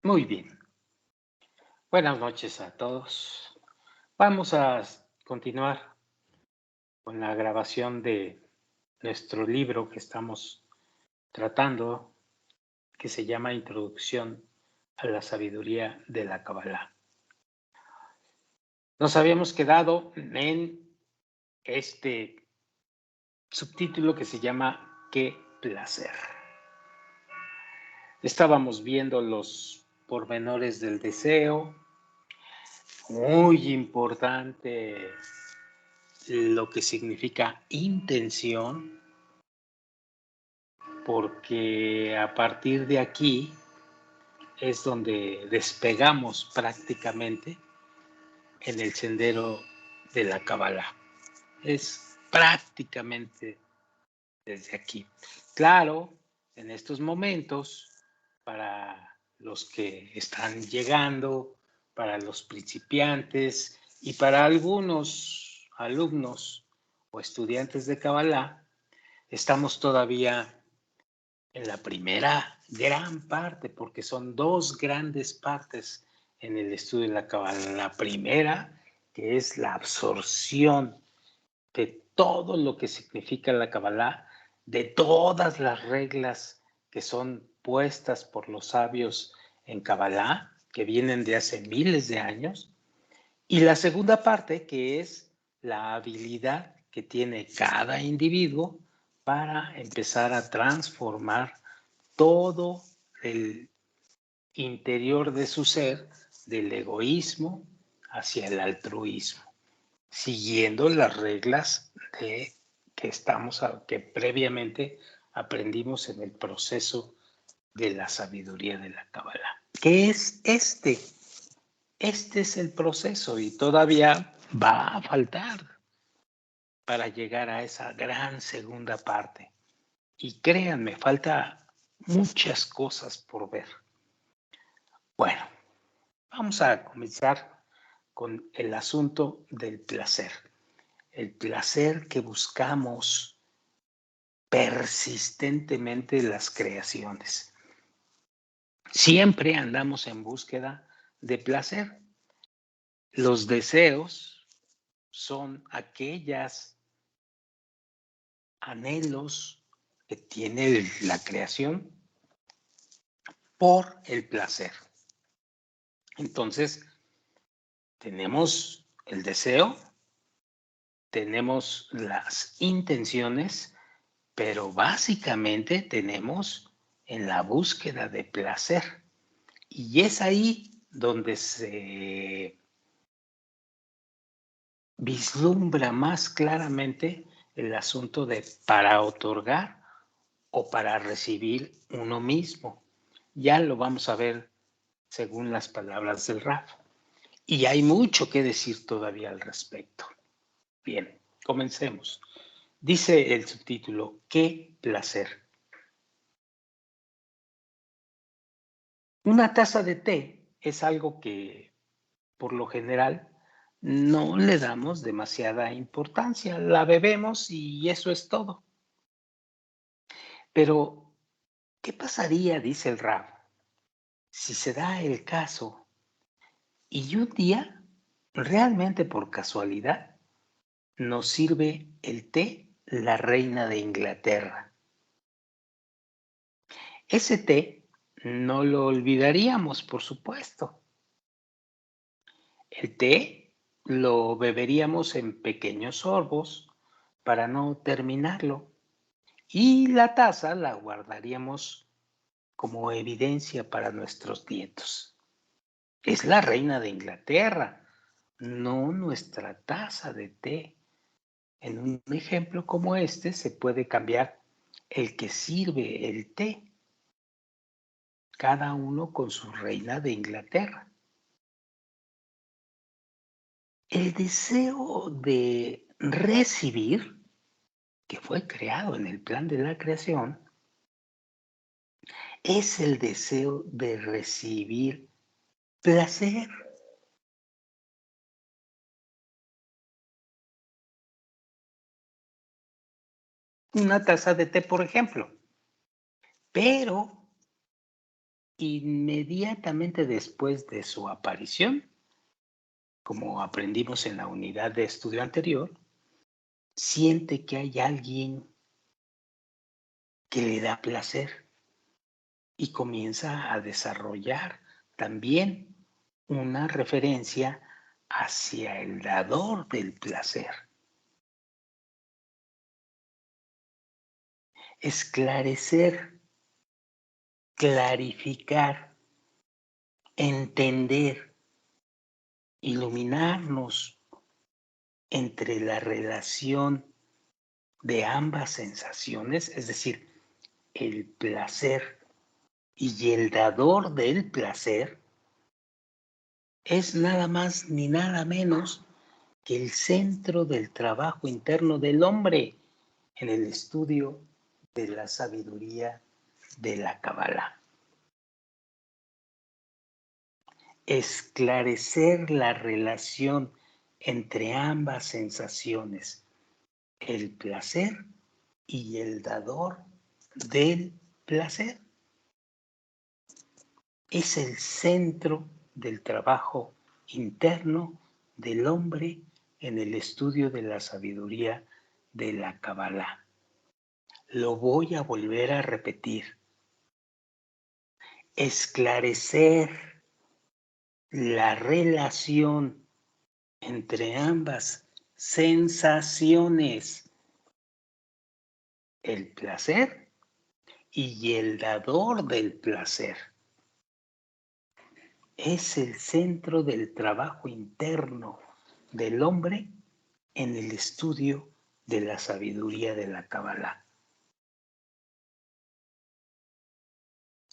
Muy bien. Buenas noches a todos. Vamos a continuar con la grabación de nuestro libro que estamos tratando, que se llama Introducción a la Sabiduría de la Kabbalah. Nos habíamos quedado en este subtítulo que se llama ¿Qué placer? Estábamos viendo los pormenores del deseo. Muy importante lo que significa intención, porque a partir de aquí es donde despegamos prácticamente en el sendero de la Kabbalah. Es prácticamente desde aquí. Claro, en estos momentos, para los que están llegando, para los principiantes y para algunos alumnos o estudiantes de Kabbalah, estamos todavía en la primera gran parte, porque son dos grandes partes en el estudio de la Kabbalah. La primera, que es la absorción de todo lo que significa la Kabbalah, de todas las reglas que son puestas por los sabios en Kabbalah, que vienen de hace miles de años. Y la segunda parte, que es la habilidad que tiene cada individuo para empezar a transformar todo el interior de su ser, del egoísmo hacia el altruismo, siguiendo las reglas que previamente aprendimos en el proceso de la sabiduría de la Kabbalah. ¿Qué es este? Este es el proceso y todavía va a faltar para llegar a esa gran segunda parte. Y créanme, falta muchas cosas por ver. Bueno, vamos a comenzar con el asunto del placer. El placer que buscamos persistentemente en las creaciones. Siempre andamos en búsqueda de placer. Los deseos son aquellas anhelos que tiene la creación por el placer. Entonces, tenemos el deseo, tenemos las intenciones, pero básicamente tenemos en la búsqueda de placer. Y es ahí donde se vislumbra más claramente el asunto de para otorgar o para recibir uno mismo. Ya lo vamos a ver según las palabras del Raf. Y hay mucho que decir todavía al respecto. Bien, comencemos. Dice el subtítulo, ¿qué placer? Una taza de té es algo que, por lo general, no le damos demasiada importancia. La bebemos y eso es todo. Pero, ¿qué pasaría, dice el Raf, si se da el caso y un día, realmente por casualidad, nos sirve el té la reina de Inglaterra? Ese té no lo olvidaríamos, por supuesto. El té lo beberíamos en pequeños sorbos para no terminarlo y la taza la guardaríamos como evidencia para nuestros nietos. Es la reina de Inglaterra, no nuestra taza de té. En un ejemplo como este se puede cambiar el que sirve el té, cada uno con su reina de Inglaterra. El deseo de recibir, que fue creado en el plan de la creación, es el deseo de recibir placer. Una taza de té, por ejemplo. Pero inmediatamente después de su aparición, como aprendimos en la unidad de estudio anterior, siente que hay alguien que le da placer y comienza a desarrollar también una referencia hacia el dador del placer. Esclarecer, clarificar, entender, iluminarnos entre la relación de ambas sensaciones, es decir, el placer y el dador del placer, es nada más ni nada menos que el centro del trabajo interno del hombre en el estudio de la sabiduría de la Kabbalah. Esclarecer la relación entre ambas sensaciones, el placer y el dador del placer, es el centro del trabajo interno del hombre en el estudio de la sabiduría de la Kabbalah. Lo voy a volver a repetir. Esclarecer la relación entre ambas sensaciones, el placer y el dador del placer. Es el centro del trabajo interno del hombre en el estudio de la sabiduría de la Kabbalah.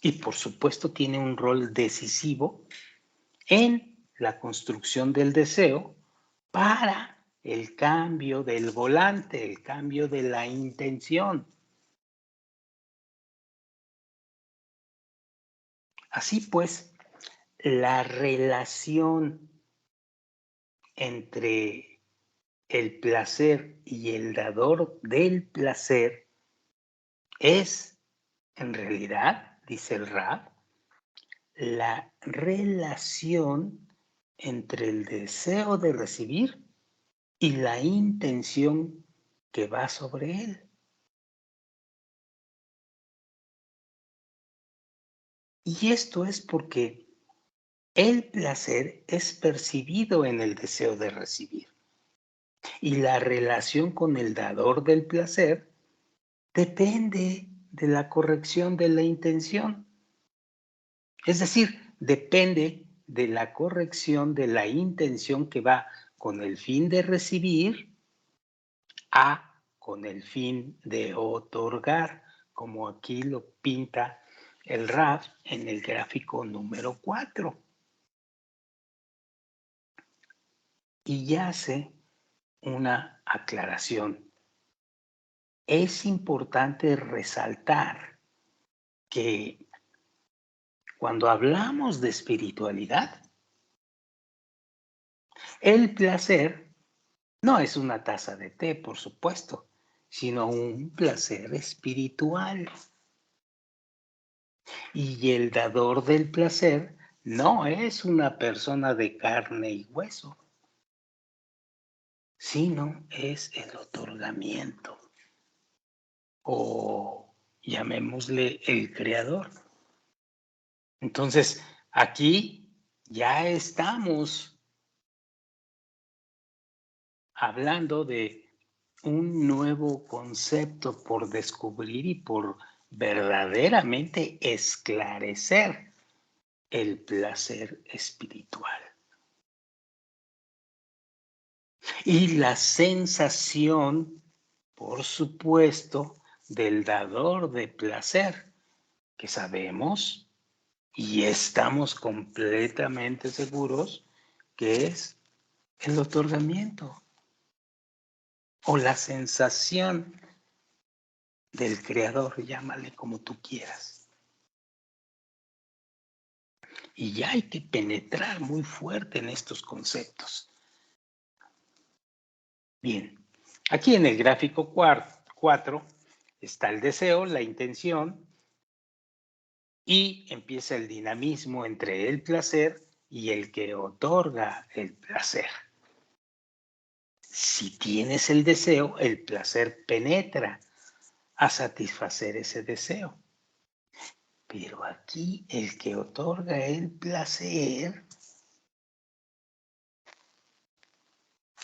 Y por supuesto tiene un rol decisivo en la construcción del deseo para el cambio del volante, el cambio de la intención. Así pues, la relación entre el placer y el dador del placer es, en realidad, dice el Rab, la relación entre el deseo de recibir y la intención que va sobre él. Y esto es porque el placer es percibido en el deseo de recibir. Y la relación con el dador del placer depende de la corrección de la intención. Es decir, depende de la corrección de la intención que va con el fin de recibir a con el fin de otorgar, como aquí lo pinta el Rab en el gráfico número 4. Y hace una aclaración. Es importante resaltar que cuando hablamos de espiritualidad, el placer no es una taza de té, por supuesto, sino un placer espiritual. Y el dador del placer no es una persona de carne y hueso, sino es el otorgamiento, o llamémosle el creador. Entonces, aquí ya estamos hablando de un nuevo concepto por descubrir y por verdaderamente esclarecer el placer espiritual. Y la sensación, por supuesto, del dador de placer, que sabemos y estamos completamente seguros que es el otorgamiento o la sensación del creador, llámale como tú quieras. Y ya hay que penetrar muy fuerte en estos conceptos. Bien, aquí en el gráfico 4 está el deseo, la intención, y empieza el dinamismo entre el placer y el que otorga el placer. Si tienes el deseo, el placer penetra a satisfacer ese deseo. Pero aquí el que otorga el placer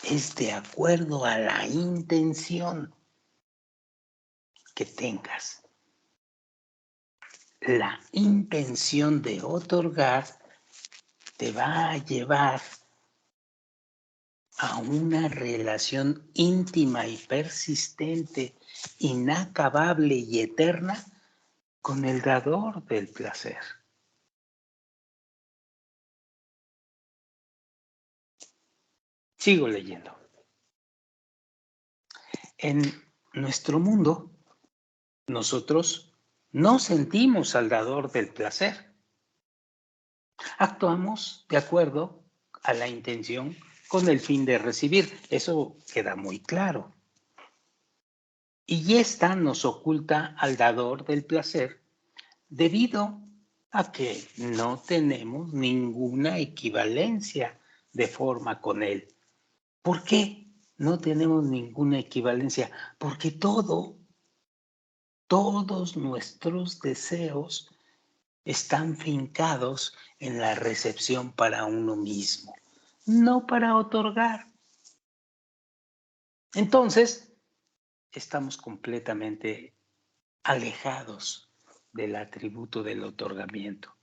es de acuerdo a la intención que tengas. La intención de otorgar te va a llevar a una relación íntima y persistente, inacabable y eterna con el dador del placer. Sigo leyendo. En nuestro mundo, nosotros no sentimos al dador del placer. Actuamos de acuerdo a la intención con el fin de recibir. Eso queda muy claro. Y esta nos oculta al dador del placer debido a que no tenemos ninguna equivalencia de forma con él. ¿Por qué no tenemos ninguna equivalencia? Porque todos nuestros deseos están fincados en la recepción para uno mismo, no para otorgar. Entonces, estamos completamente alejados del atributo del otorgamiento,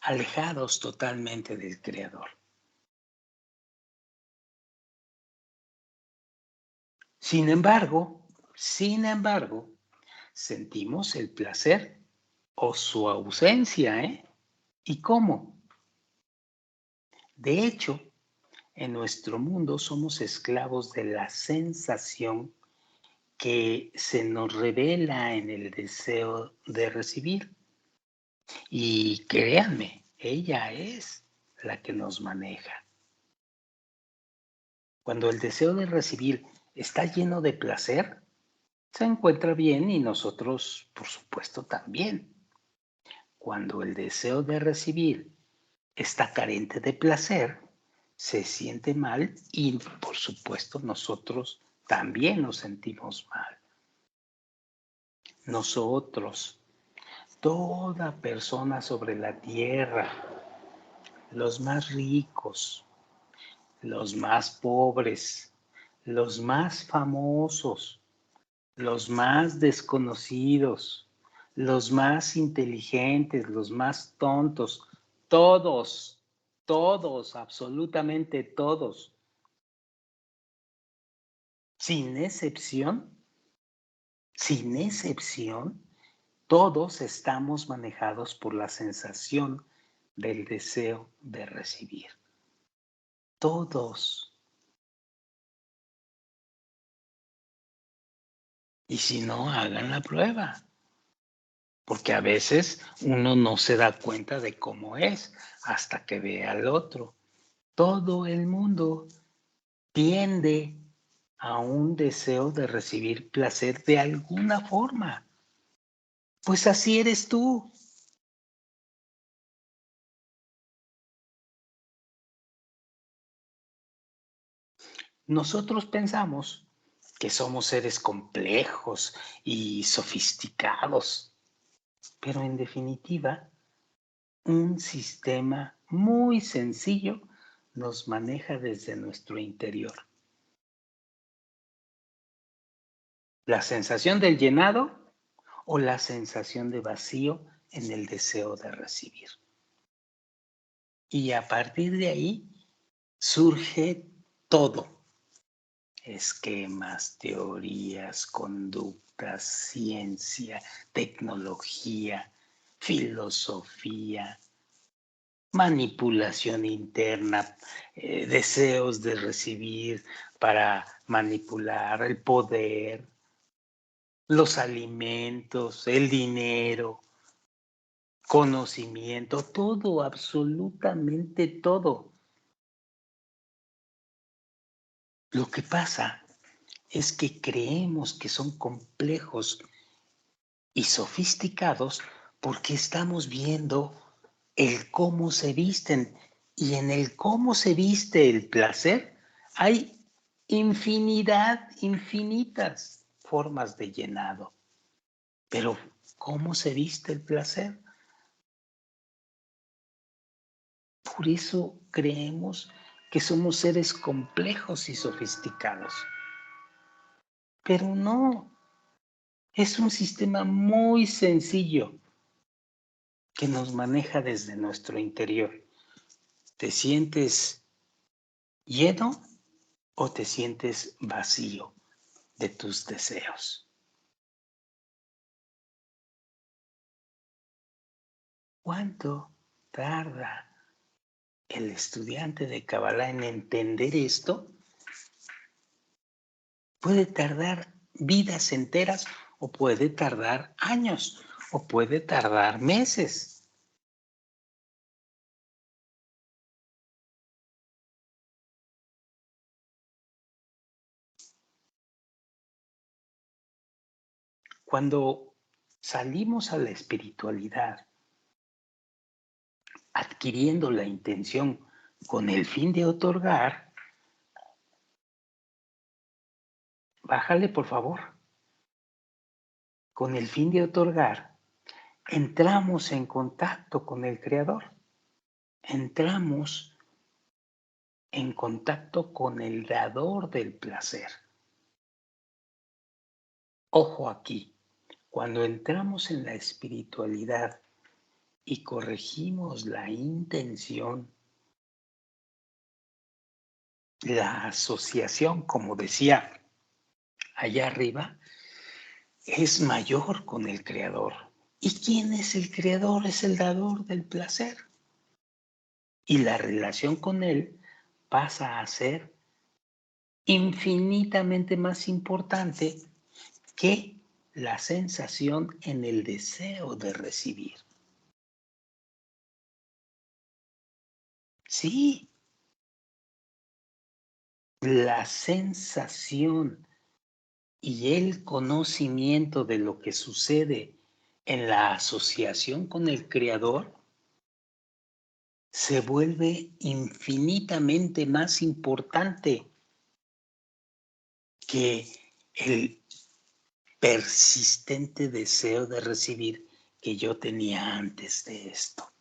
alejados totalmente del Creador. Sin embargo, sentimos el placer o su ausencia, ¿eh? ¿Y cómo? De hecho, en nuestro mundo somos esclavos de la sensación que se nos revela en el deseo de recibir. Y créanme, ella es la que nos maneja. Cuando el deseo de recibir está lleno de placer, se encuentra bien y nosotros, por supuesto, también. Cuando el deseo de recibir está carente de placer, se siente mal y, por supuesto, nosotros también nos sentimos mal. Nosotros, toda persona sobre la tierra, los más ricos, los más pobres, los más famosos, los más desconocidos, los más inteligentes, los más tontos, todos, absolutamente todos, sin excepción, sin excepción, todos estamos manejados por la sensación del deseo de recibir. Todos. Y si no, hagan la prueba. Porque a veces uno no se da cuenta de cómo es hasta que ve al otro. Todo el mundo tiende a un deseo de recibir placer de alguna forma. Pues así eres tú. Nosotros pensamos que somos seres complejos y sofisticados, pero en definitiva, un sistema muy sencillo nos maneja desde nuestro interior. La sensación del llenado o la sensación de vacío en el deseo de recibir. Y a partir de ahí surge todo. Esquemas, teorías, conductas, ciencia, tecnología, filosofía, manipulación interna, deseos de recibir para manipular el poder, los alimentos, el dinero, conocimiento, todo, absolutamente todo. Lo que pasa es que creemos que son complejos y sofisticados porque estamos viendo el cómo se visten. Y en el cómo se viste el placer hay infinitas formas de llenado. Pero ¿cómo se viste el placer? Por eso creemos que somos seres complejos y sofisticados. Pero no, es un sistema muy sencillo que nos maneja desde nuestro interior. ¿Te sientes lleno o te sientes vacío de tus deseos? ¿Cuánto tarda el estudiante de Kabbalah en entender esto? Puede tardar vidas enteras o puede tardar años o puede tardar meses. Cuando salimos a la espiritualidad adquiriendo la intención con el fin de otorgar, bájale por favor, con el fin de otorgar, entramos en contacto con el Creador, entramos en contacto con el dador del placer. Ojo aquí, cuando entramos en la espiritualidad y corregimos la intención, la asociación, como decía allá arriba, es mayor con el Creador. ¿Y quién es el Creador? Es el dador del placer. Y la relación con Él pasa a ser infinitamente más importante que la sensación en el deseo de recibir. Sí, la sensación y el conocimiento de lo que sucede en la asociación con el Creador se vuelve infinitamente más importante que el persistente deseo de recibir que yo tenía antes de esto.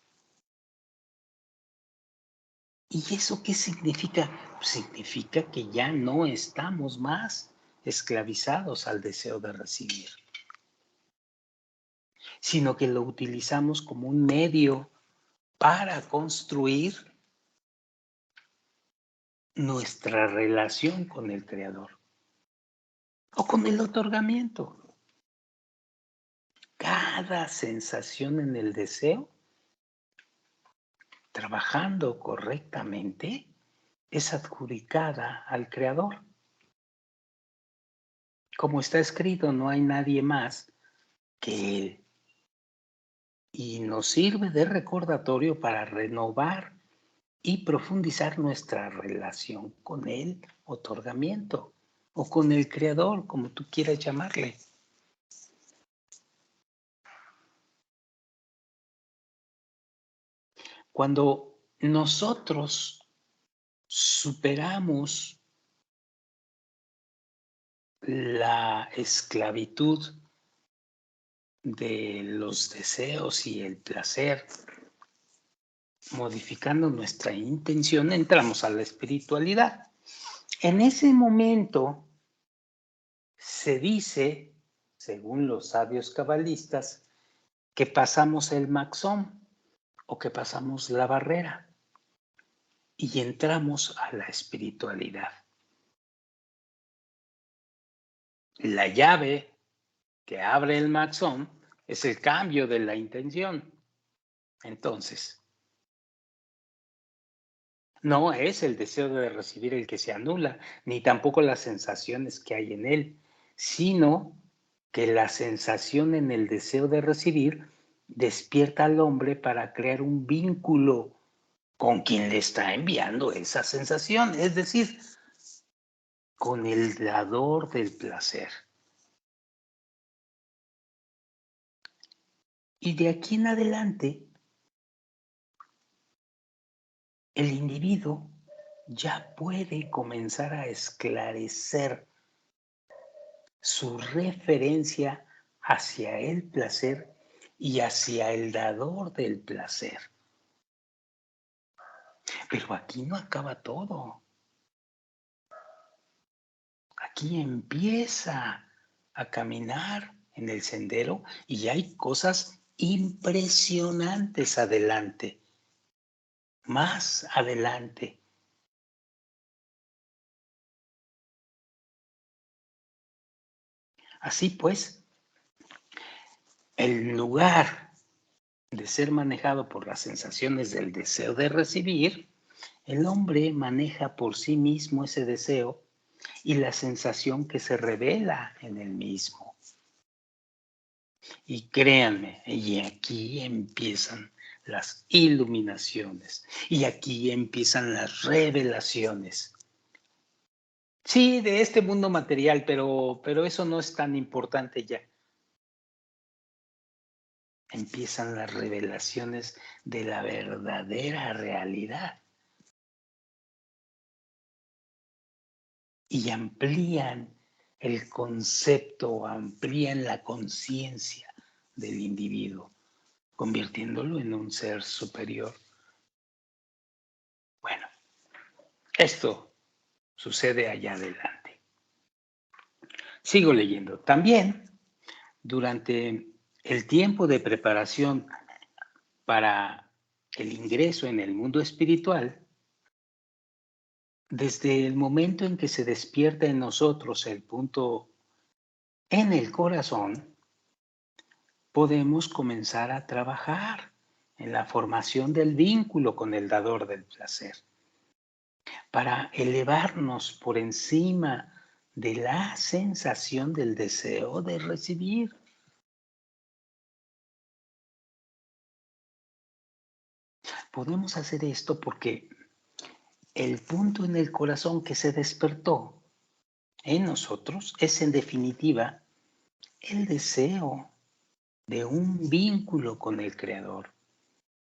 ¿Y eso qué significa? Significa que ya no estamos más esclavizados al deseo de recibir, sino que lo utilizamos como un medio para construir nuestra relación con el Creador o con el otorgamiento. Cada sensación en el deseo, trabajando correctamente, es adjudicada al Creador. Como está escrito, no hay nadie más que Él. Y nos sirve de recordatorio para renovar y profundizar nuestra relación con el otorgamiento o con el Creador, como tú quieras llamarle. Cuando nosotros superamos la esclavitud de los deseos y el placer, modificando nuestra intención, entramos a la espiritualidad. En ese momento se dice, según los sabios cabalistas, que pasamos el maxón o que pasamos la barrera y entramos a la espiritualidad. La llave que abre el maxón es el cambio de la intención. Entonces, no es el deseo de recibir el que se anula, ni tampoco las sensaciones que hay en él, sino que la sensación en el deseo de recibir despierta al hombre para crear un vínculo con quien le está enviando esa sensación, es decir, con el dador del placer. Y de aquí en adelante, el individuo ya puede comenzar a esclarecer su referencia hacia el placer y hacia el dador del placer. Pero aquí no acaba todo. Aquí empieza a caminar en el sendero y hay cosas impresionantes adelante, más adelante. Así pues, en lugar de ser manejado por las sensaciones del deseo de recibir, el hombre maneja por sí mismo ese deseo y la sensación que se revela en el mismo. Y créanme, y aquí empiezan las iluminaciones, y aquí empiezan las revelaciones. Sí, de este mundo material, pero eso no es tan importante ya. Empiezan las revelaciones de la verdadera realidad y amplían el concepto, amplían la conciencia del individuo, convirtiéndolo en un ser superior. Bueno, esto sucede allá adelante. Sigo leyendo. También, durante el tiempo de preparación para el ingreso en el mundo espiritual, desde el momento en que se despierta en nosotros el punto en el corazón, podemos comenzar a trabajar en la formación del vínculo con el dador del placer, para elevarnos por encima de la sensación del deseo de recibir. Podemos hacer esto porque el punto en el corazón que se despertó en nosotros es en definitiva el deseo de un vínculo con el Creador,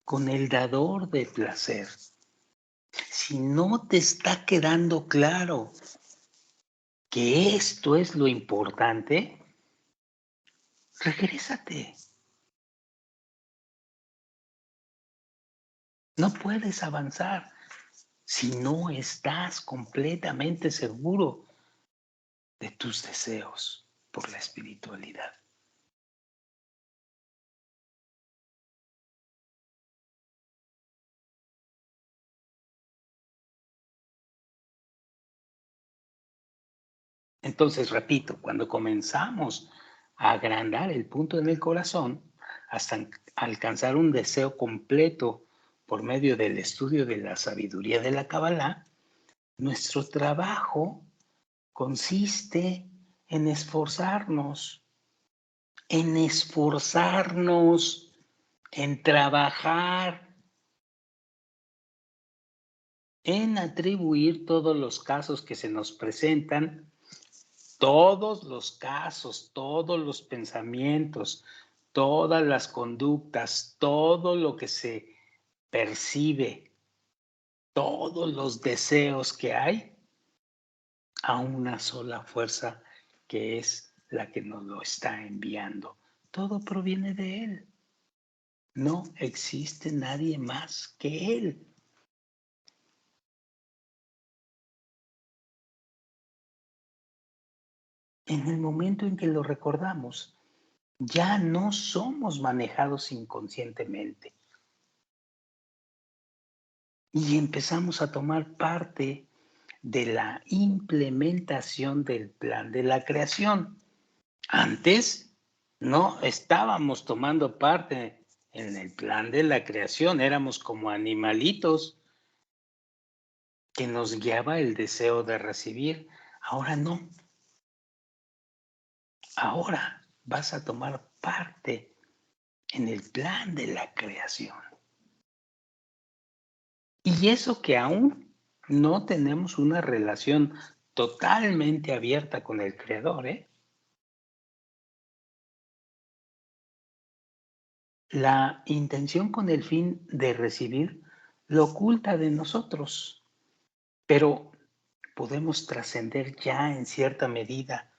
con el dador de placer. Si no te está quedando claro que esto es lo importante, regrésate. No puedes avanzar si no estás completamente seguro de tus deseos por la espiritualidad. Entonces, repito, cuando comenzamos a agrandar el punto en el corazón hasta alcanzar un deseo completo por medio del estudio de la sabiduría de la Kabbalah, nuestro trabajo consiste en esforzarnos, en trabajar, en atribuir todos los casos que se nos presentan, todos los casos, todos los pensamientos, todas las conductas, todo lo que se percibe, todos los deseos que hay, a una sola fuerza que es la que nos lo está enviando. Todo proviene de Él. No existe nadie más que Él. En el momento en que lo recordamos, ya no somos manejados inconscientemente y empezamos a tomar parte de la implementación del plan de la creación. Antes no estábamos tomando parte en el plan de la creación, éramos como animalitos que nos guiaba el deseo de recibir. Ahora no. Ahora vas a tomar parte en el plan de la creación. Y eso que aún no tenemos una relación totalmente abierta con el Creador, ¿eh? La intención con el fin de recibir lo oculta de nosotros, pero podemos trascender ya en cierta medida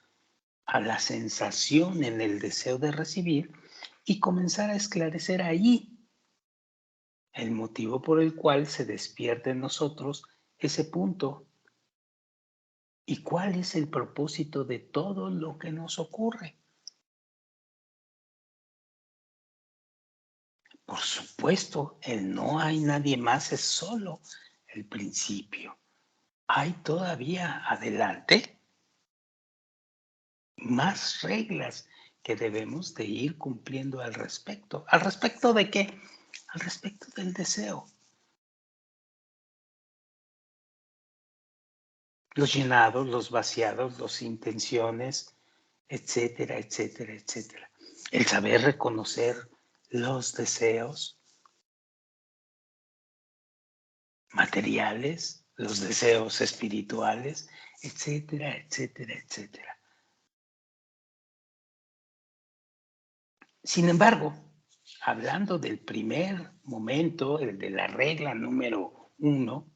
a la sensación en el deseo de recibir y comenzar a esclarecer ahí el motivo por el cual se despierta en nosotros ese punto y cuál es el propósito de todo lo que nos ocurre. Por supuesto, el no hay nadie más es solo el principio. Hay todavía adelante más reglas que debemos de ir cumpliendo al respecto. ¿Al respecto de qué? Al respecto del deseo. Los llenados, los vaciados, las intenciones, etcétera, etcétera, etcétera. El saber reconocer los deseos materiales, los deseos espirituales, etcétera, etcétera, etcétera. Sin embargo, hablando del primer momento, el de la regla número 1,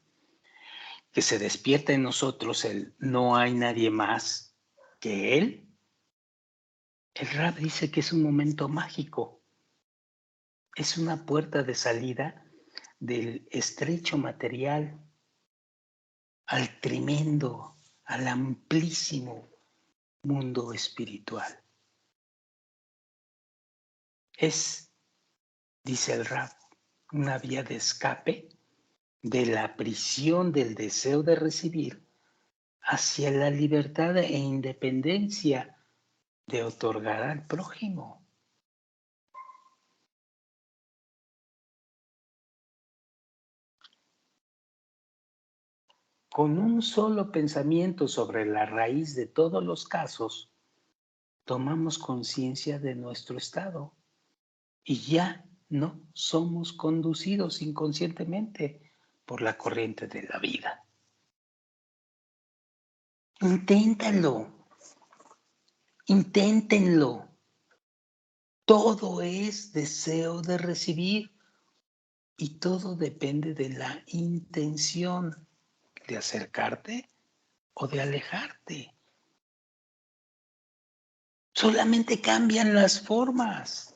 que se despierta en nosotros el no hay nadie más que Él, el Rab dice que es un momento mágico, es una puerta de salida del estrecho material al tremendo, al amplísimo mundo espiritual. Es, dice el Rab, una vía de escape de la prisión del deseo de recibir hacia la libertad e independencia de otorgar al prójimo. Con un solo pensamiento sobre la raíz de todos los casos, tomamos conciencia de nuestro estado y ya no somos conducidos inconscientemente por la corriente de la vida. Inténtalo, inténtenlo. Todo es deseo de recibir y todo depende de la intención de acercarte o de alejarte. Solamente cambian las formas.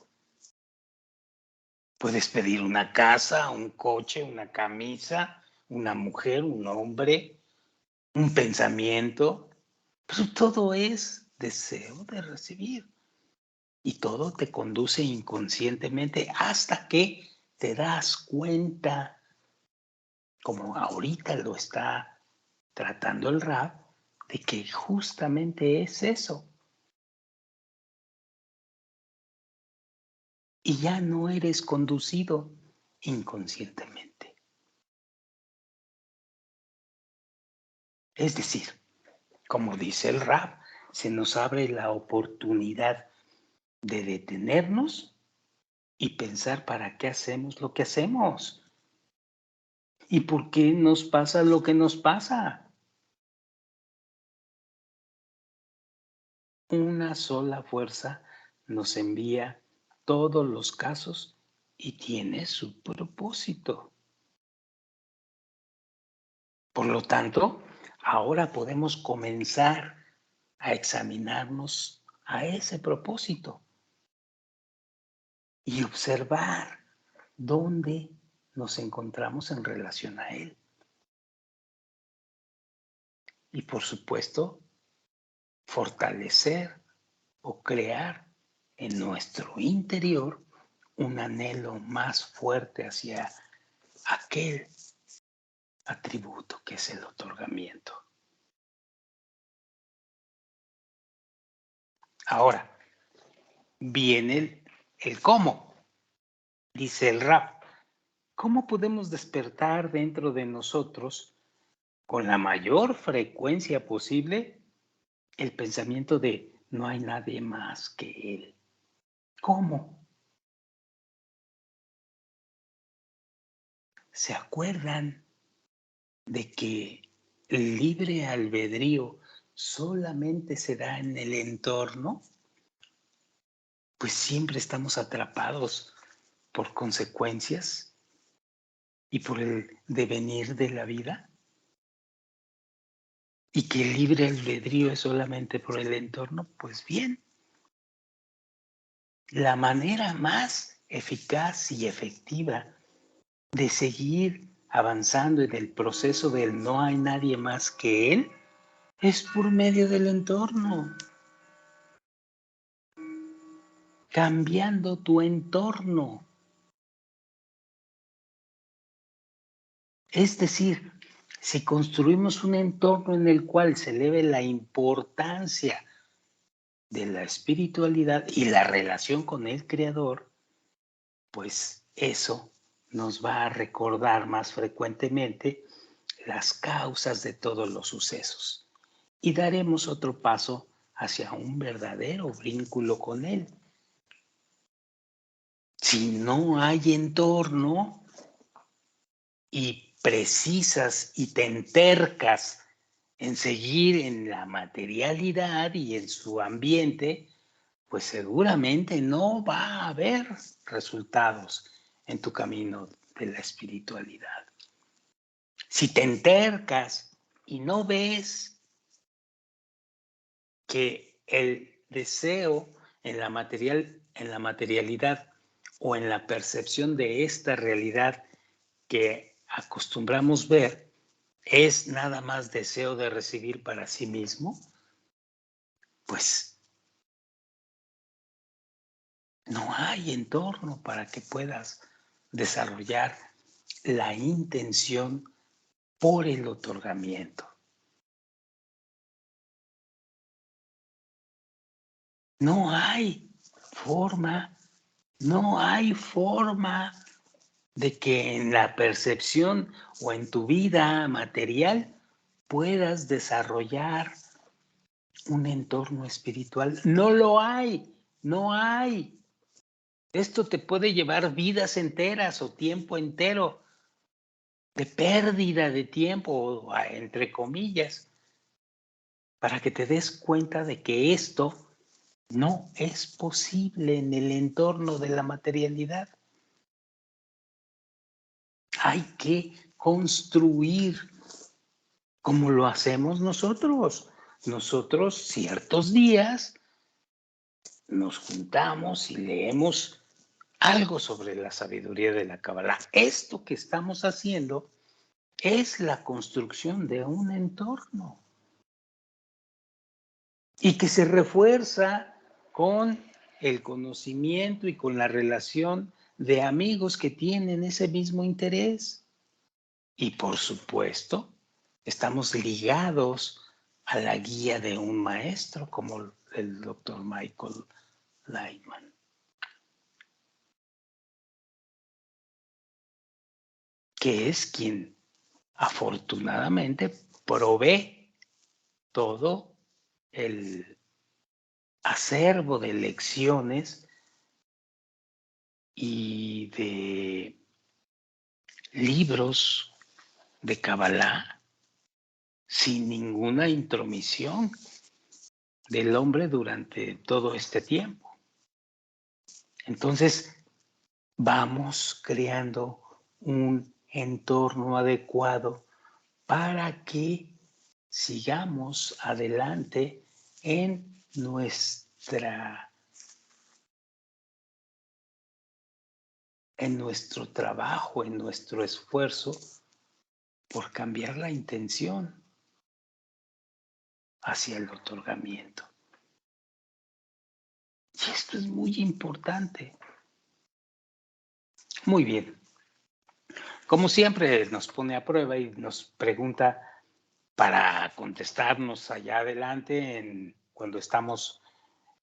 Puedes pedir una casa, un coche, una camisa, una mujer, un hombre, un pensamiento, pero todo es deseo de recibir y todo te conduce inconscientemente hasta que te das cuenta, como ahorita lo está tratando el Rab, de que justamente es eso. Y ya no eres conducido inconscientemente. Es decir, como dice el Rab, se nos abre la oportunidad de detenernos y pensar para qué hacemos lo que hacemos y por qué nos pasa lo que nos pasa. Una sola fuerza nos envía todos los casos y tiene su propósito. Por lo tanto, ahora podemos comenzar a examinarnos a ese propósito y observar dónde nos encontramos en relación a él. Y por supuesto, fortalecer o crear en nuestro interior un anhelo más fuerte hacia aquel atributo que es el otorgamiento. Ahora, viene el cómo, dice el Rab. ¿Cómo podemos despertar dentro de nosotros con la mayor frecuencia posible el pensamiento de no hay nadie más que Él? ¿Cómo? ¿Se acuerdan de que el libre albedrío solamente se da en el entorno? Pues siempre estamos atrapados por consecuencias y por el devenir de la vida, y que el libre albedrío es solamente por el entorno, pues bien, la manera más eficaz y efectiva de seguir avanzando en el proceso del no hay nadie más que él es por medio del entorno, cambiando tu entorno. Es decir, si construimos un entorno en el cual se eleve la importancia de la espiritualidad y la relación con el Creador, pues eso nos va a recordar más frecuentemente las causas de todos los sucesos y daremos otro paso hacia un verdadero vínculo con Él. Si no hay entorno y precisas y te entercas en seguir en la materialidad y en su ambiente, pues seguramente no va a haber resultados en tu camino de la espiritualidad. Si te entercas y no ves que el deseo en la materialidad o en la percepción de esta realidad que acostumbramos ver es nada más deseo de recibir para sí mismo, pues no hay entorno para que puedas desarrollar la intención por el otorgamiento. No hay forma, no hay forma de que en la percepción o en tu vida material puedas desarrollar un entorno espiritual. No lo hay, no hay. Esto te puede llevar vidas enteras o tiempo entero de pérdida de tiempo, entre comillas, para que te des cuenta de que esto no es posible en el entorno de la materialidad. Hay que construir como lo hacemos nosotros. Nosotros ciertos días nos juntamos y leemos algo sobre la sabiduría de la Kabbalah. Esto que estamos haciendo es la construcción de un entorno y que se refuerza con el conocimiento y con la relación de amigos que tienen ese mismo interés. Y por supuesto, estamos ligados a la guía de un maestro como el doctor Michael Lightman, que es quien afortunadamente provee todo el acervo de lecciones y de libros de Kabbalah sin ninguna intromisión del hombre durante todo este tiempo. Entonces, vamos creando un entorno adecuado para que sigamos adelante en nuestro trabajo, en nuestro esfuerzo por cambiar la intención hacia el otorgamiento. Y esto es muy importante. Muy bien. Como siempre nos pone a prueba y nos pregunta para contestarnos allá adelante cuando estamos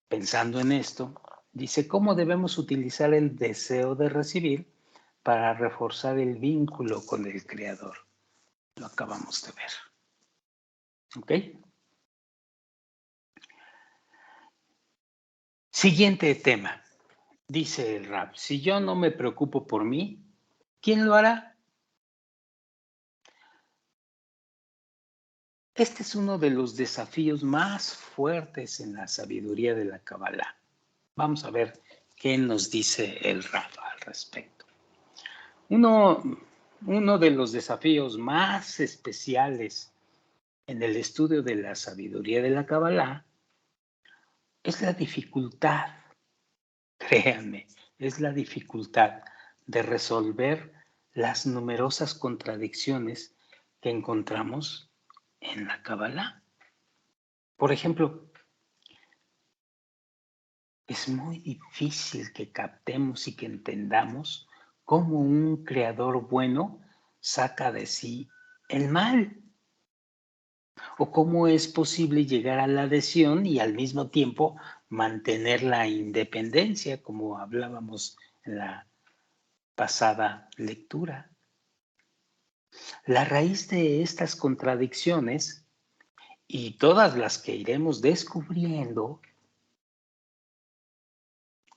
pensando en esto. Dice, ¿cómo debemos utilizar el deseo de recibir para reforzar el vínculo con el Creador? Lo acabamos de ver. ¿Ok? Siguiente tema. Dice el Rab, si yo no me preocupo por mí, ¿quién lo hará? Este es uno de los desafíos más fuertes en la sabiduría de la Kabbalah. Vamos a ver qué nos dice el Rab al al respecto. Uno de los desafíos más especiales en el estudio de la sabiduría de la Kabbalah es la dificultad, créanme, es la dificultad de resolver las numerosas contradicciones que encontramos en la Kabbalah. Por ejemplo, es muy difícil que captemos y que entendamos cómo un creador bueno saca de sí el mal, o cómo es posible llegar a la adhesión y al mismo tiempo mantener la independencia, como hablábamos en la pasada lectura. La raíz de estas contradicciones y todas las que iremos descubriendo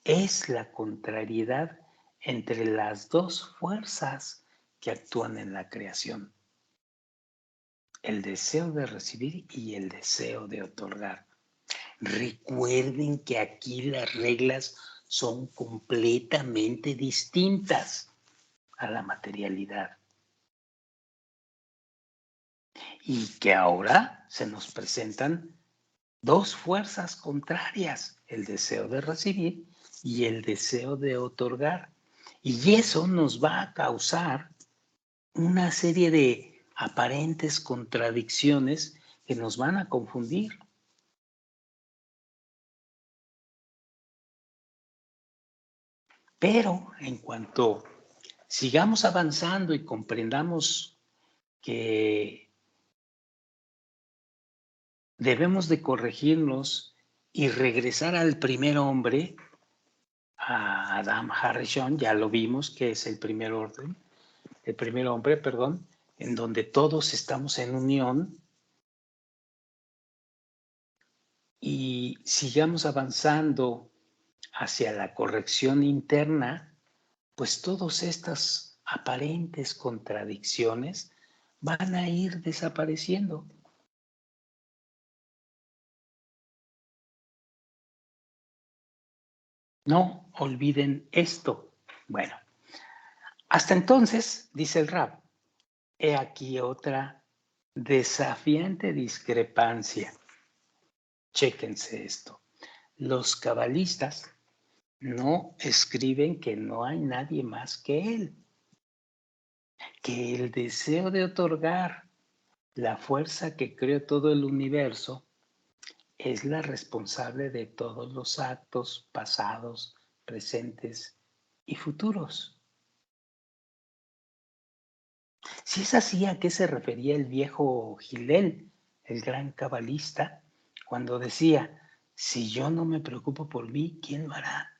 es la contrariedad entre las dos fuerzas que actúan en la creación: el deseo de recibir y el deseo de otorgar. Recuerden que aquí las reglas son completamente distintas a la materialidad y que ahora se nos presentan dos fuerzas contrarias: el deseo de recibir y el deseo de otorgar. Y eso nos va a causar una serie de aparentes contradicciones que nos van a confundir. Pero en cuanto sigamos avanzando y comprendamos que debemos de corregirnos y regresar al primer hombre, a Adam Harrison, ya lo vimos que es el primer orden, el primer hombre, perdón, en donde todos estamos en unión, y sigamos avanzando hacia la corrección interna, pues todas estas aparentes contradicciones van a ir desapareciendo. No olviden esto. Bueno, hasta entonces, dice el Rab, he aquí otra desafiante discrepancia. Chéquense esto. Los cabalistas no escriben que no hay nadie más que él, que el deseo de otorgar la fuerza que creó todo el universo es la responsable de todos los actos pasados, presentes y futuros. Si es así, ¿a qué se refería el viejo Gilel, el gran cabalista, cuando decía: si yo no me preocupo por mí, ¿quién lo hará?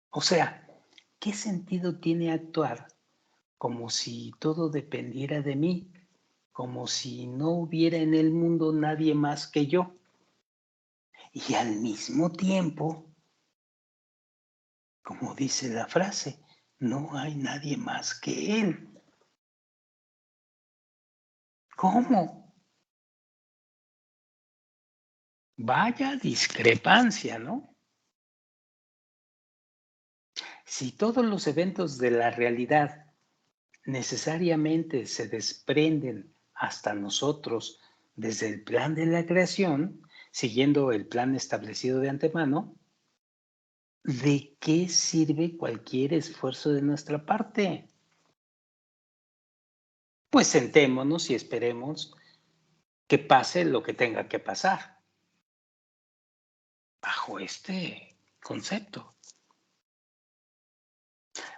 O sea, ¿qué sentido tiene actuar como si todo dependiera de mí, como si no hubiera en el mundo nadie más que yo? Y al mismo tiempo, como dice la frase, no hay nadie más que él. ¿Cómo? Vaya discrepancia, ¿no? Si todos los eventos de la realidad necesariamente se desprenden hasta nosotros desde el plan de la creación, siguiendo el plan establecido de antemano, ¿de qué sirve cualquier esfuerzo de nuestra parte? Pues sentémonos y esperemos que pase lo que tenga que pasar, bajo este concepto.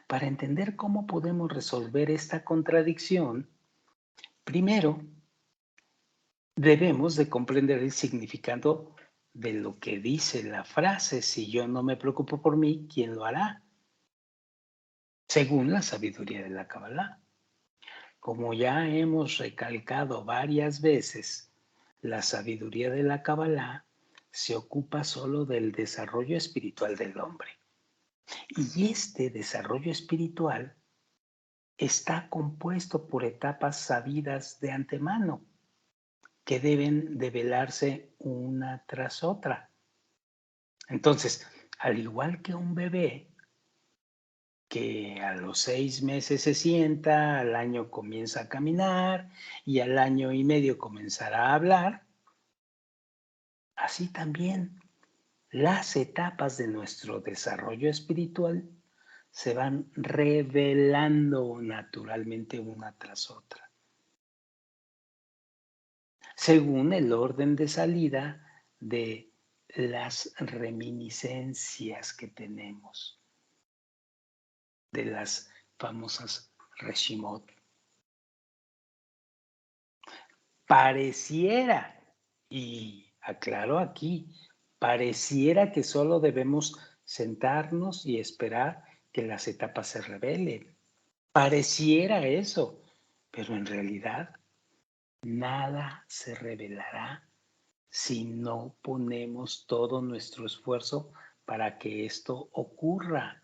Para entender cómo podemos resolver esta contradicción, primero debemos de comprender el significado de lo que dice la frase: si yo no me preocupo por mí, ¿quién lo hará? Según la sabiduría de la Kabbalah. Como ya hemos recalcado varias veces, la sabiduría de la Kabbalah se ocupa solo del desarrollo espiritual del hombre. Y este desarrollo espiritual está compuesto por etapas sabidas de antemano, que deben develarse una tras otra. Entonces, al igual que un bebé, que a los 6 meses se sienta, al año comienza a caminar y al año y medio comenzará a hablar, así también las etapas de nuestro desarrollo espiritual se van revelando naturalmente una tras otra, según el orden de salida de las reminiscencias que tenemos, de las famosas Reshimot. Pareciera, y aclaro aquí, pareciera que solo debemos sentarnos y esperar que las etapas se revelen. Pareciera eso, pero en realidad nada se revelará si no ponemos todo nuestro esfuerzo para que esto ocurra.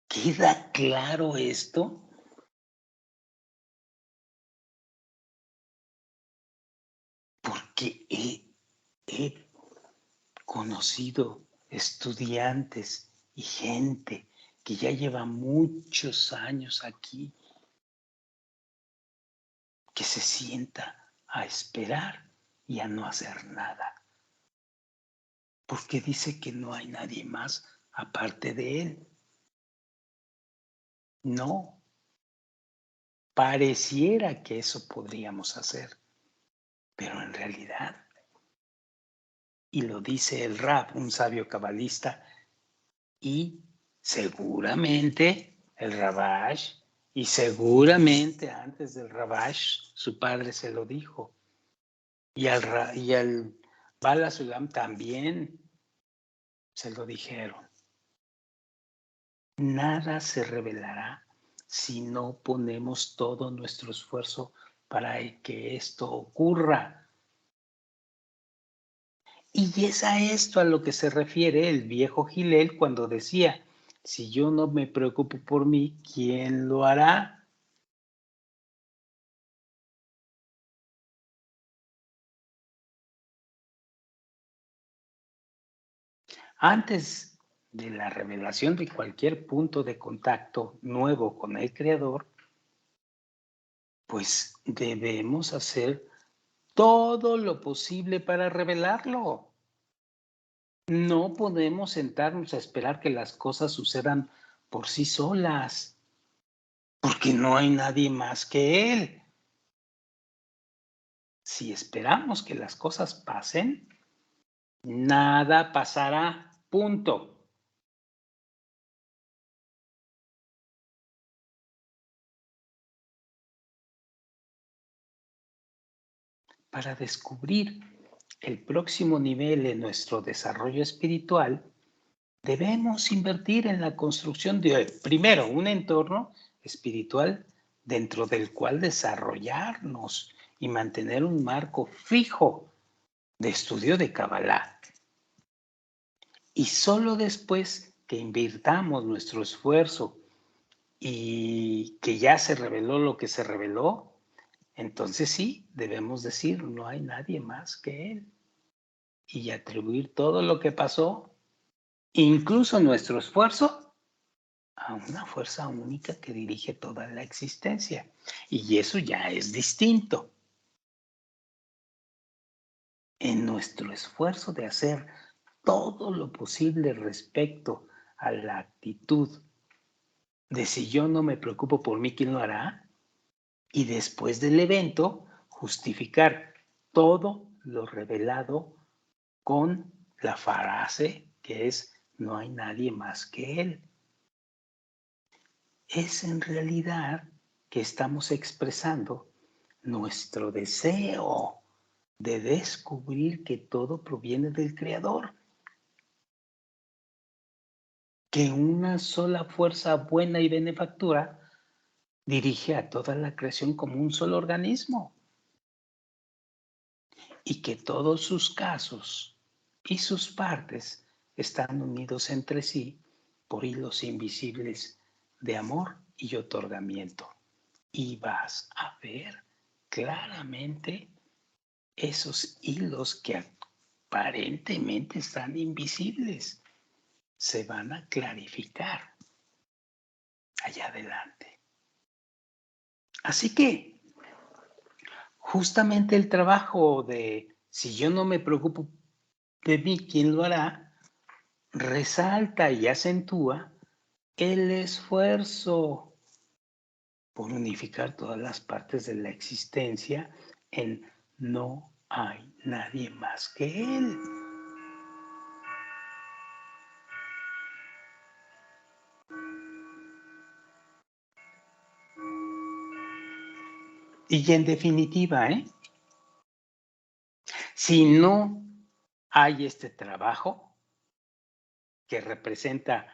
¿Queda claro esto? Porque he conocido estudiantes y gente que ya lleva muchos años aquí, que se sienta a esperar y a no hacer nada, porque dice que no hay nadie más aparte de él. No, pareciera que eso podríamos hacer, pero en realidad, y lo dice el Rab, un sabio cabalista, y seguramente el Rabash, y seguramente antes del Rabash, su padre se lo dijo. Y al Bala Sulam también se lo dijeron. Nada se revelará si no ponemos todo nuestro esfuerzo para que esto ocurra. Y es a esto a lo que se refiere el viejo Gilel cuando decía, si yo no me preocupo por mí, ¿quién lo hará? Antes de la revelación de cualquier punto de contacto nuevo con el Creador, pues debemos hacer todo lo posible para revelarlo. No podemos sentarnos a esperar que las cosas sucedan por sí solas, porque no hay nadie más que Él. Si esperamos que las cosas pasen, nada pasará. Punto. Para descubrir el próximo nivel en nuestro desarrollo espiritual, debemos invertir en la construcción de, primero, un entorno espiritual dentro del cual desarrollarnos y mantener un marco fijo de estudio de Kabbalah. Y solo después que invirtamos nuestro esfuerzo y que ya se reveló lo que se reveló, entonces sí, debemos decir, no hay nadie más que Él. Y atribuir todo lo que pasó, incluso nuestro esfuerzo, a una fuerza única que dirige toda la existencia. Y eso ya es distinto. En nuestro esfuerzo de hacer todo lo posible respecto a la actitud de si yo no me preocupo por mí, ¿quién lo hará? Y después del evento, justificar todo lo revelado con la frase que es, no hay nadie más que Él. Es en realidad que estamos expresando nuestro deseo de descubrir que todo proviene del Creador, que una sola fuerza buena y benefactora dirige a toda la creación como un solo organismo y que todos sus casos y sus partes están unidos entre sí por hilos invisibles de amor y otorgamiento. Y vas a ver claramente esos hilos que aparentemente están invisibles. Se van a clarificar. allá adelante. Así que justamente el trabajo de si yo no me preocupo de mí, ¿quién lo hará? Resalta y acentúa el esfuerzo por unificar todas las partes de la existencia en no hay nadie más que Él. Y en definitiva, si no hay este trabajo que representa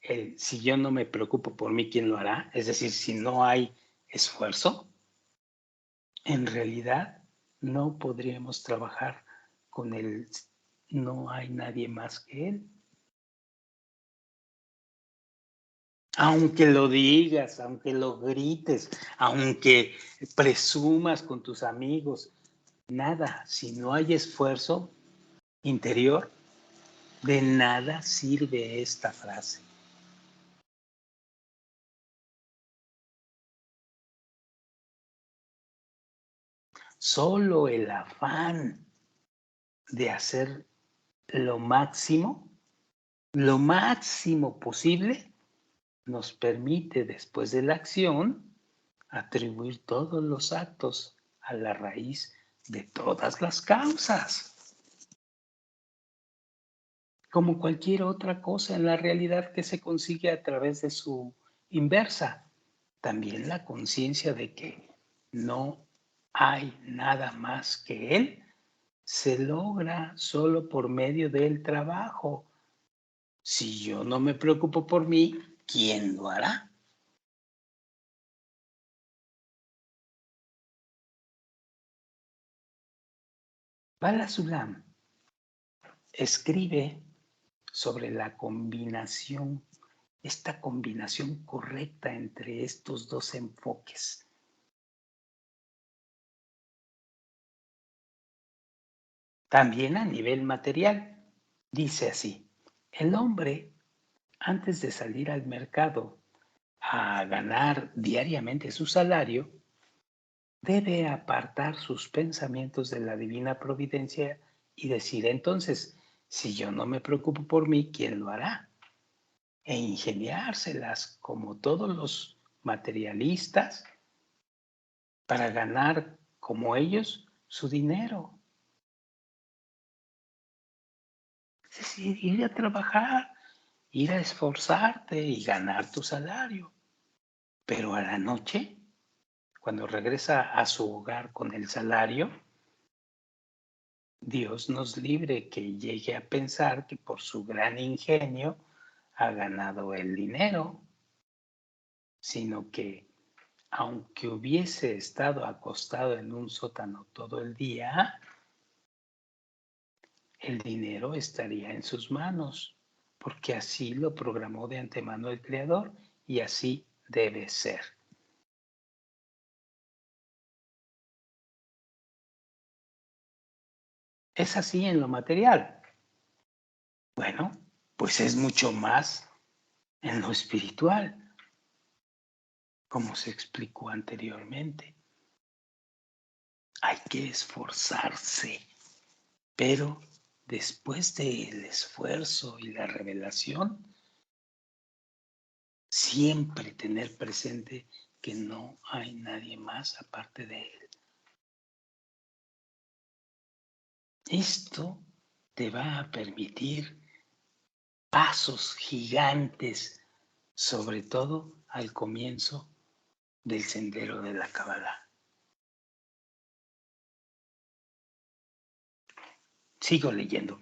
el si yo no me preocupo por mí, ¿quién lo hará? Es decir, si no hay esfuerzo, en realidad no podríamos trabajar con el no hay nadie más que Él. Aunque lo digas, aunque lo grites, aunque presumas con tus amigos, nada, si no hay esfuerzo interior, de nada sirve esta frase. Solo el afán de hacer lo máximo posible, nos permite después de la acción atribuir todos los actos a la raíz de todas las causas. Como cualquier otra cosa en la realidad que se consigue a través de su inversa. También la conciencia de que no hay nada más que Él se logra solo por medio del trabajo. Si yo no me preocupo por mí, ¿quién lo hará? Bala Sulam escribe sobre la combinación, esta combinación correcta entre estos dos enfoques. También a nivel material, dice así, el hombre, antes de salir al mercado a ganar diariamente su salario, debe apartar sus pensamientos de la divina providencia y decir entonces, si yo no me preocupo por mí, ¿quién lo hará? E ingeniárselas como todos los materialistas para ganar como ellos su dinero. Es decir, ir a trabajar, ir a esforzarte y ganar tu salario. Pero a la noche, cuando regresa a su hogar con el salario, Dios nos libre que llegue a pensar que por su gran ingenio ha ganado el dinero, sino que aunque hubiese estado acostado en un sótano todo el día, el dinero estaría en sus manos, porque así lo programó de antemano el Creador y así debe ser. Es así en lo material. Bueno, pues es mucho más en lo espiritual, como se explicó anteriormente. Hay que esforzarse, pero después del esfuerzo y la revelación, siempre tener presente que no hay nadie más aparte de Él. Esto te va a permitir pasos gigantes, sobre todo al comienzo del sendero de la Kabbalah. Sigo leyendo.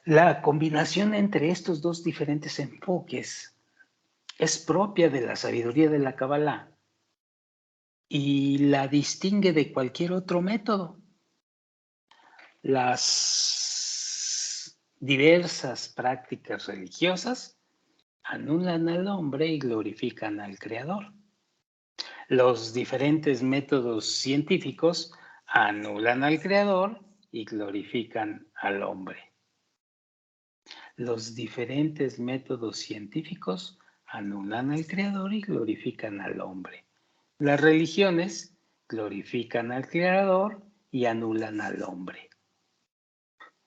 La combinación entre estos dos diferentes enfoques es propia de la sabiduría de la Kabbalah y la distingue de cualquier otro método. Las diversas prácticas religiosas anulan al hombre y glorifican al Creador. Los diferentes métodos científicos anulan al Creador y glorifican al hombre. Los diferentes métodos científicos anulan al Creador y glorifican al hombre. Las religiones glorifican al Creador y anulan al hombre.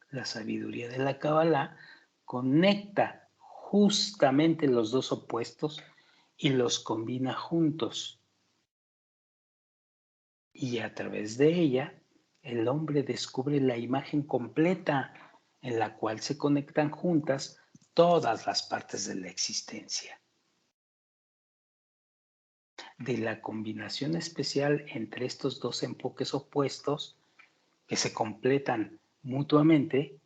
La sabiduría de la Kabbalah conecta justamente los dos opuestos y los combina juntos. Y a través de ella, el hombre descubre la imagen completa en la cual se conectan juntas todas las partes de la existencia. De la combinación especial entre estos dos enfoques opuestos que se completan mutuamente,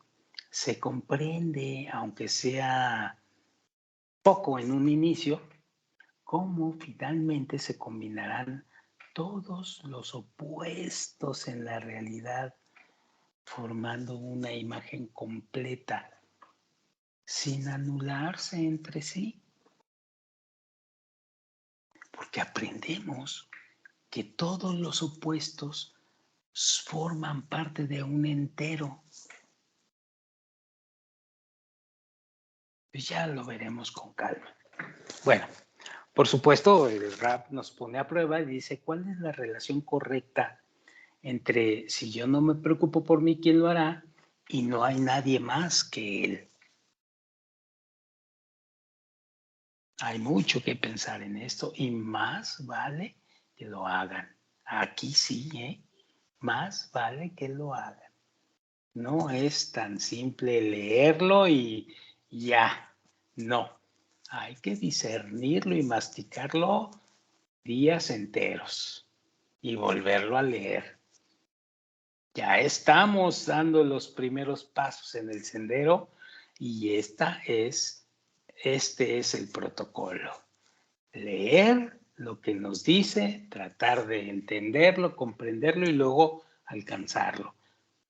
se comprende, aunque sea poco en un inicio, cómo finalmente se combinarán todos los opuestos en la realidad, formando una imagen completa, sin anularse entre sí. Porque aprendemos que todos los opuestos forman parte de un entero. Pues ya lo veremos con calma. Bueno, por supuesto, el rap nos pone a prueba y dice, ¿cuál es la relación correcta entre si yo no me preocupo por mí, quién lo hará? Y no hay nadie más que él. Hay mucho que pensar en esto y más vale que lo hagan. Aquí sí, ¿eh? Más vale que lo hagan. No es tan simple leerlo y ya. No. Hay que discernirlo y masticarlo días enteros y volverlo a leer. Ya estamos dando los primeros pasos en el sendero y este es el protocolo. Leer lo que nos dice, tratar de entenderlo, comprenderlo y luego alcanzarlo.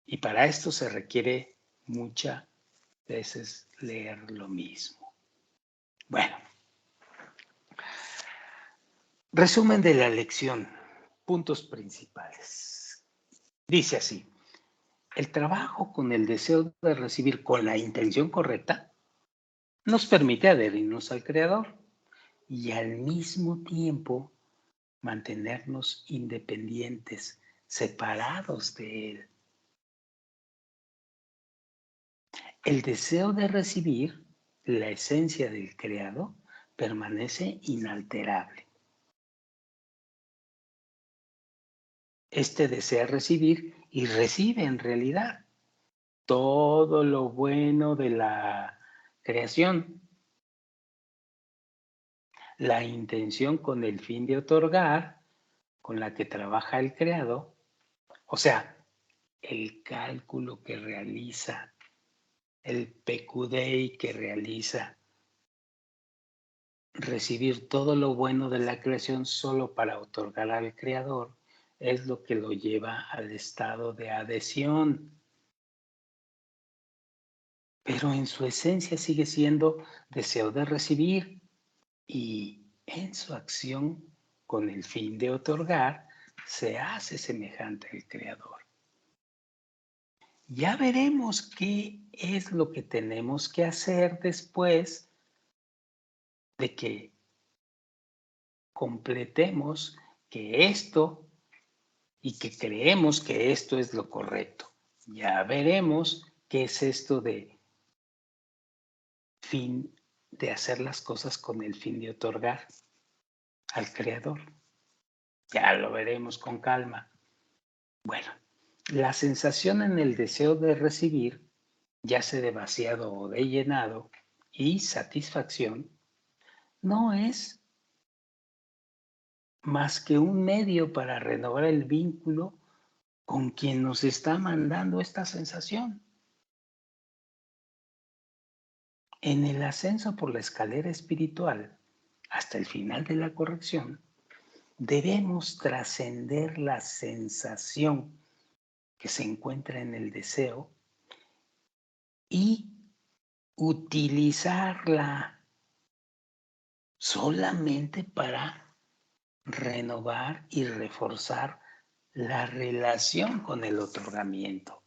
Y para esto se requiere muchas veces leer lo mismo. Bueno, resumen de la lección, puntos principales. Dice así, el trabajo con el deseo de recibir con la intención correcta nos permite adherirnos al Creador y al mismo tiempo mantenernos independientes, separados de Él. El deseo de recibir, la esencia del creado, permanece inalterable. Este desea recibir y recibe en realidad todo lo bueno de la creación. La intención con el fin de otorgar, con la que trabaja el creado, o sea, el cálculo que realiza, el PQDI que realiza, recibir todo lo bueno de la creación solo para otorgar al creador, es lo que lo lleva al estado de adhesión. Pero en su esencia sigue siendo deseo de recibir y en su acción con el fin de otorgar se hace semejante al creador. Ya veremos qué es lo que tenemos que hacer después de que completemos que esto y que creemos que esto es lo correcto. Ya veremos qué es esto de fin de hacer las cosas con el fin de otorgar al creador. Ya lo veremos con calma. Bueno, la sensación en el deseo de recibir, ya sea de vaciado o de llenado, y satisfacción, no es más que un medio para renovar el vínculo con quien nos está mandando esta sensación. En el ascenso por la escalera espiritual, hasta el final de la corrección, debemos trascender la sensación que se encuentra en el deseo y utilizarla solamente para renovar y reforzar la relación con el otorgamiento.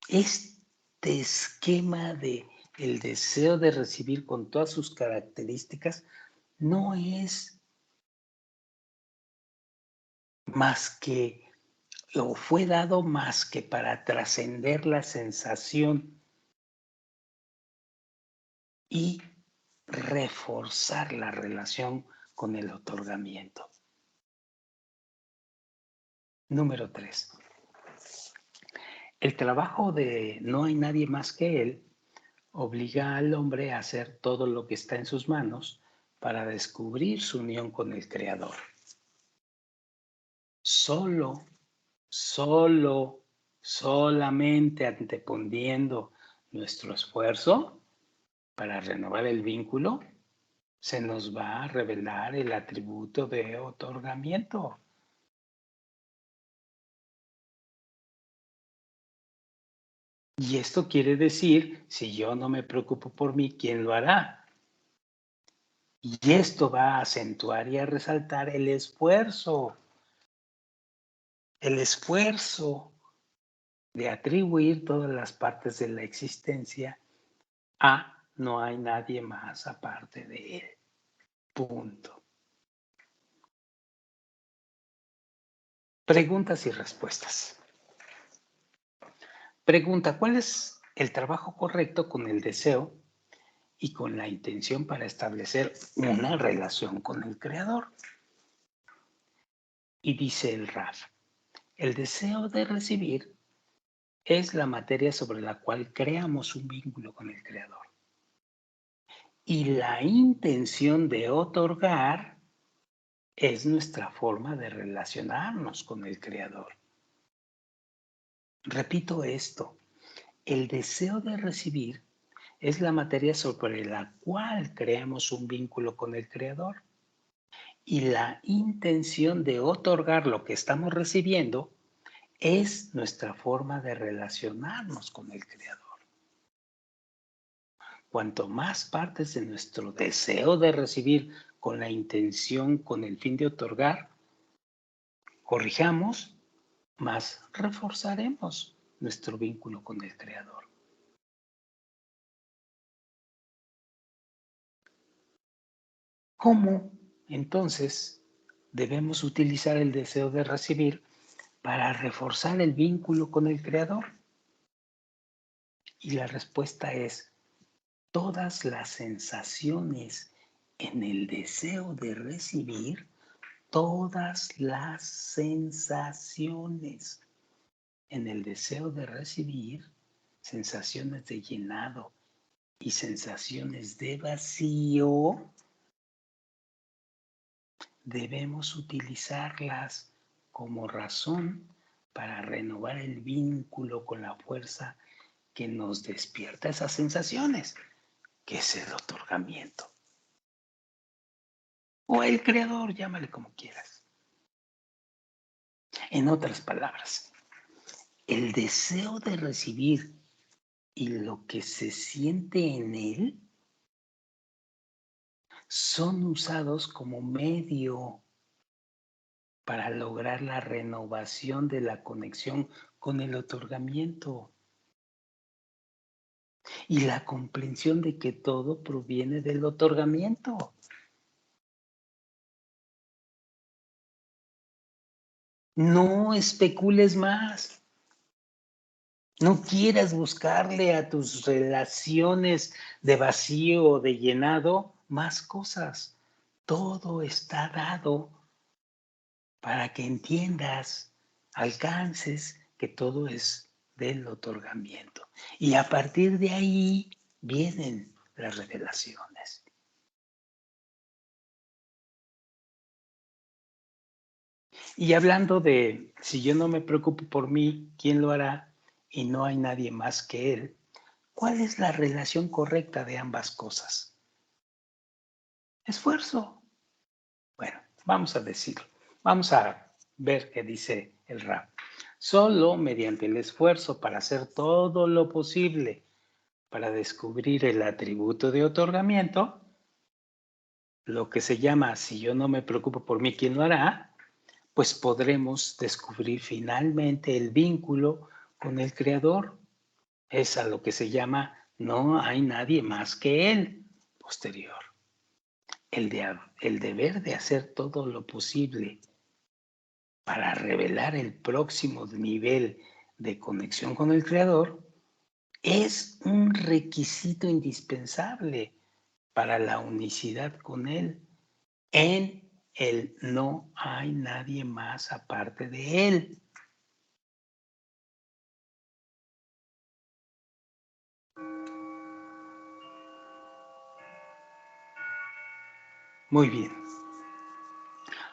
Este este esquema de el deseo de recibir con todas sus características no es más que, o fue dado más que para trascender la sensación y reforzar la relación con el otorgamiento. Número 3. El trabajo de no hay nadie más que él obliga al hombre a hacer todo lo que está en sus manos para descubrir su unión con el Creador. Solamente anteponiendo nuestro esfuerzo para renovar el vínculo, se nos va a revelar el atributo de otorgamiento. Y esto quiere decir, si yo no me preocupo por mí, ¿quién lo hará? Y esto va a acentuar y a resaltar el esfuerzo de atribuir todas las partes de la existencia a no hay nadie más aparte de él. Punto. Preguntas y respuestas. Pregunta, ¿cuál es el trabajo correcto con el deseo y con la intención para establecer una relación con el Creador? Y dice el Raf, el deseo de recibir es la materia sobre la cual creamos un vínculo con el Creador. Y la intención de otorgar es nuestra forma de relacionarnos con el Creador. Repito esto, el deseo de recibir es la materia sobre la cual creamos un vínculo con el Creador. Y la intención de otorgar lo que estamos recibiendo es nuestra forma de relacionarnos con el Creador. Cuanto más partes de nuestro deseo de recibir con la intención, con el fin de otorgar, corrijamos, más reforzaremos nuestro vínculo con el Creador. ¿Cómo, entonces, debemos utilizar el deseo de recibir para reforzar el vínculo con el Creador? Y la respuesta es, todas las sensaciones en el deseo de recibir, todas las sensaciones en el deseo de recibir, sensaciones de llenado y sensaciones de vacío, debemos utilizarlas como razón para renovar el vínculo con la fuerza que nos despierta esas sensaciones, que es el otorgamiento. O el creador, llámale como quieras. En otras palabras, el deseo de recibir y lo que se siente en él son usados como medio para lograr la renovación de la conexión con el otorgamiento y la comprensión de que todo proviene del otorgamiento. No especules más. No quieras buscarle a tus relaciones de vacío o de llenado más cosas. Todo está dado para que entiendas, alcances que todo es del otorgamiento. Y a partir de ahí vienen las revelaciones. Y hablando de, si yo no me preocupo por mí, ¿quién lo hará? Y no hay nadie más que él. ¿Cuál es la relación correcta de ambas cosas? Esfuerzo. Bueno, vamos a decirlo. Vamos a ver qué dice el rap. Solo mediante el esfuerzo para hacer todo lo posible para descubrir el atributo de otorgamiento, lo que se llama si yo no me preocupo por mí, ¿quién lo hará? Pues podremos descubrir finalmente el vínculo con el Creador Es a lo que se llama no hay nadie más que Él posterior. El deber de hacer todo lo posible para revelar el próximo nivel de conexión con el Creador es un requisito indispensable para la unicidad con Él. En Él no hay nadie más aparte de Él. Muy bien.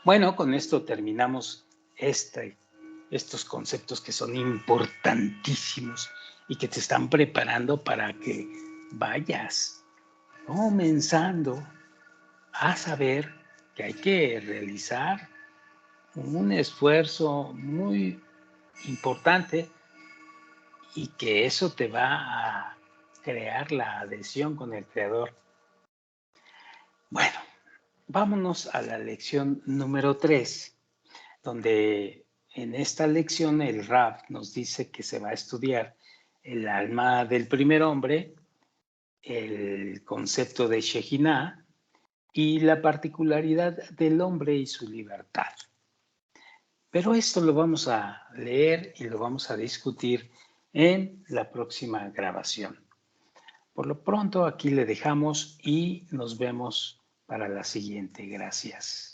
Bueno, con esto terminamos estos conceptos que son importantísimos y que te están preparando para que vayas comenzando a saber que hay que realizar un esfuerzo muy importante y que eso te va a crear la adhesión con el Creador. Bueno, vámonos a la lección número 3, donde en esta lección el Rab nos dice que se va a estudiar el alma del primer hombre, el concepto de Shejinah y la particularidad del hombre y su libertad. Pero esto lo vamos a leer y lo vamos a discutir en la próxima grabación. Por lo pronto aquí le dejamos y nos vemos para la siguiente. Gracias.